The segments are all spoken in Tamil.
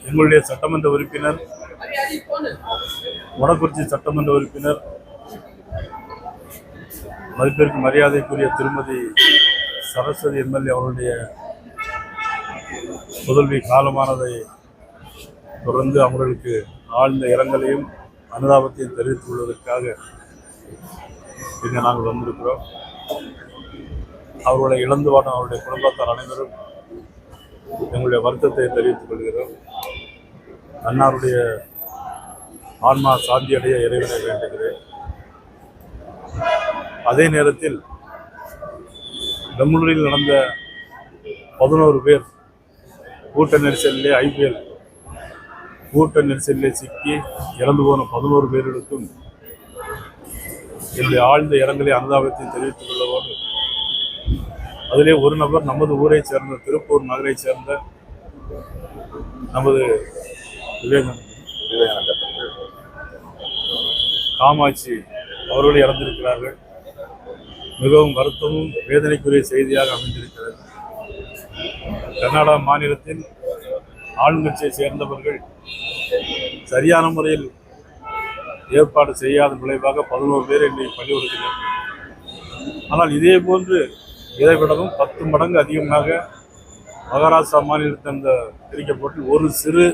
எங்களுடைய சட்டமன்ற உறுப்பினர், மொடக்குறிச்சி சட்டமன்ற உறுப்பினர், மதிப்பிற்கு மரியாதைக்குரிய திருமதி சரஸ்வதி எம்எல்ஏ அவருடைய புதல்வி காலமானதை தொடர்ந்து அவர்களுக்கு ஆழ்ந்த இரங்கலையும் அனுதாபத்தையும் தெரிவித்துக் கொள்வதற்காக இங்கே நாங்கள் வந்திருக்கிறோம். அவர்களை இழந்து வாடும் அவருடைய குடும்பத்தார் அனைவரும் எங்களுடைய வருத்தத்தை தெரிவித்துக் கொள்கிறோம். அன்னாருடைய ஆன்மா சாந்தியடைய இறைவனை வேண்டுகிறேன். அதே நேரத்தில் பெங்களூரில் நடந்த 11 பேர் கூட்ட நெரிசலிலே IPL கூட்ட நெரிசலிலே சிக்கி இறந்து போன 11 பேர்களுக்கும் என்னுடைய ஆழ்ந்த இரங்கலை அனுதாபத்தை தெரிவித்துக் கொள்ளவோடு, அதிலே ஒரு நபர் நமது ஊரை சேர்ந்த திருப்பூர் நகரை சேர்ந்த நமது காமாட்சி அவர்கள் இறந்திருக்கிறார்கள். மிகவும் வருத்தமும் வேதனைக்குரிய செய்தியாக அமைந்திருக்கிறது. கர்நாடகா மாநிலத்தில் ஆளுங்கட்சியை சேர்ந்தவர்கள் சரியான முறையில் ஏற்பாடு செய்யாத விளைவாக 11 பேர் இன்றைக்கு பணிபுரிகிறார்கள். ஆனால் இதே போன்று இதைவிடவும் 10 மடங்கு அதிகமாக மகாராஷ்டிரா மாநிலத்தில் அந்த பிரிக்கப்பட்டு ஒரு சிறு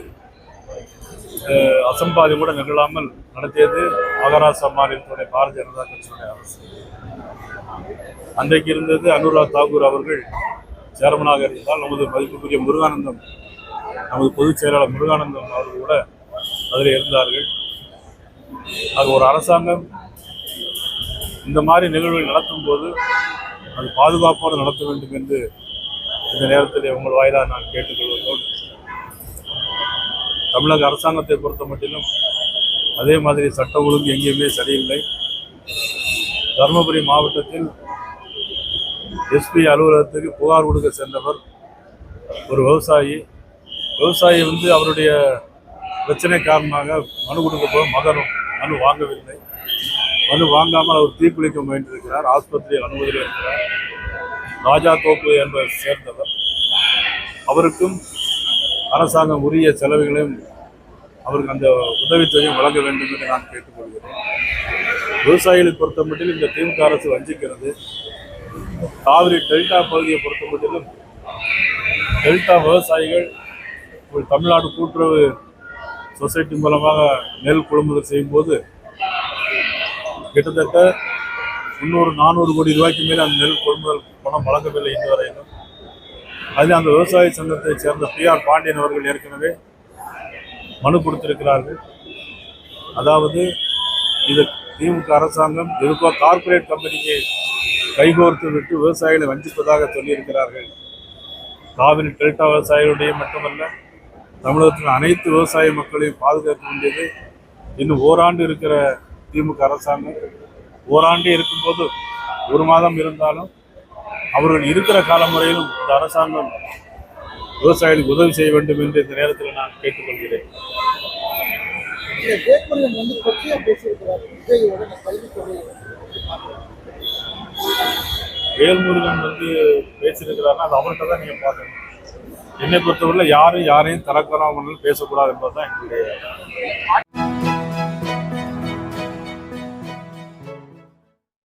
அசம்பாவியம் கூட நிகழாமல் நடத்தியது மகாராஷ்டிரா மாநிலத்துடைய பாரதிய ஜனதா கட்சியினுடைய அரசு. அன்றைக்கு இருந்தது அனுராக் தாக்கூர் அவர்கள் சேர்மனாக இருந்தால், நமது மதிப்புக்குரிய முருகானந்தம், நமது பொதுச் செயலாளர் முருகானந்தம் அவர்கள் கூட அதில் இருந்தார்கள். அது ஒரு அரசாங்கம் இந்த மாதிரி நிகழ்வுகள் நடத்தும் போது அது பாதுகாப்போடு நடத்த வேண்டும் என்று இந்த நேரத்தில் உங்கள் வாயிலாக நான் கேட்டுக்கொள்வதோடு, தமிழக அரசாங்கத்தை பொறுத்த மட்டிலும் அதே மாதிரி சட்ட ஒழுங்கு எங்கேயுமே சரியில்லை. தருமபுரி மாவட்டத்தில் SP அலுவலகத்துக்கு புகார் கொடுக்க சென்றவர் ஒரு விவசாயி அவருடைய பிரச்சனை காரணமாக மனு கொடுக்க போக மனு வாங்கவில்லை. மனு வாங்காமல் அவர் தீக்குளிக்க முயன்றிருக்கிறார். ஆஸ்பத்திரியில் அனுமதியில் இருக்கிறார். ராஜா தோப்பு என்பவர் சேர்ந்தவர். அவருக்கும் அரசாங்கம் உரிய செலவுகளையும் அவருக்கு அந்த உதவித்தொகையும் வழங்க வேண்டும் என்று நான் கேட்டுக்கொள்கிறேன். விவசாயிகளை பொறுத்த மட்டில் இந்த திமுக அரசு வஞ்சிக்கிறது. காவிரி டெல்டா பகுதியை பொறுத்த மட்டிலும் டெல்டா விவசாயிகள் தமிழ்நாடு கூட்டுறவு சொசைட்டி மூலமாக நெல் கொள்முதல் செய்யும் போது கிட்டத்தட்ட 300-400 கோடி ரூபாய்க்கு மேலே அந்த நெல் கொள்முதல் பணம் வழங்கவில்லை இன்று வரையிலும். அதில் அந்த விவசாய சங்கத்தை சேர்ந்த PR பாண்டியன் அவர்கள் ஏற்கனவே மனு கொடுத்திருக்கிறார்கள். அதாவது இது திமுக அரசாங்கம் எதுக்கோ கார்ப்பரேட் கம்பெனிக்கு கைகோர்த்து விட்டு விவசாயிகளை வஞ்சிப்பதாக சொல்லியிருக்கிறார்கள். காவிரி டெல்டா விவசாயிகளுடைய மட்டுமல்ல, தமிழகத்தின் அனைத்து விவசாய மக்களையும் பாதுகாக்க வேண்டியது இன்னும் ஓராண்டு இருக்கிற திமுக அரசாங்கம். ஓராண்டு இருக்கும்போது 1 மாதம் இருந்தாலும் அவர்கள் இருக்கிற காலமுறையிலும் இந்த அரசாங்கம் விவசாயிகளுக்கு உதவி செய்ய வேண்டும் என்று இந்த நேரத்தில் நான் கேட்டுக்கொள்கிறேன். வேல்முருகன் பேசியிருக்கிறாருன்னா அது அவர்கிட்ட தான் நீங்கள் பார்க்கணும். என்னை பொறுத்தவரையில் யாரையும் தரக்கலாமல் பேசக்கூடாது என்பதுதான் எங்களுடைய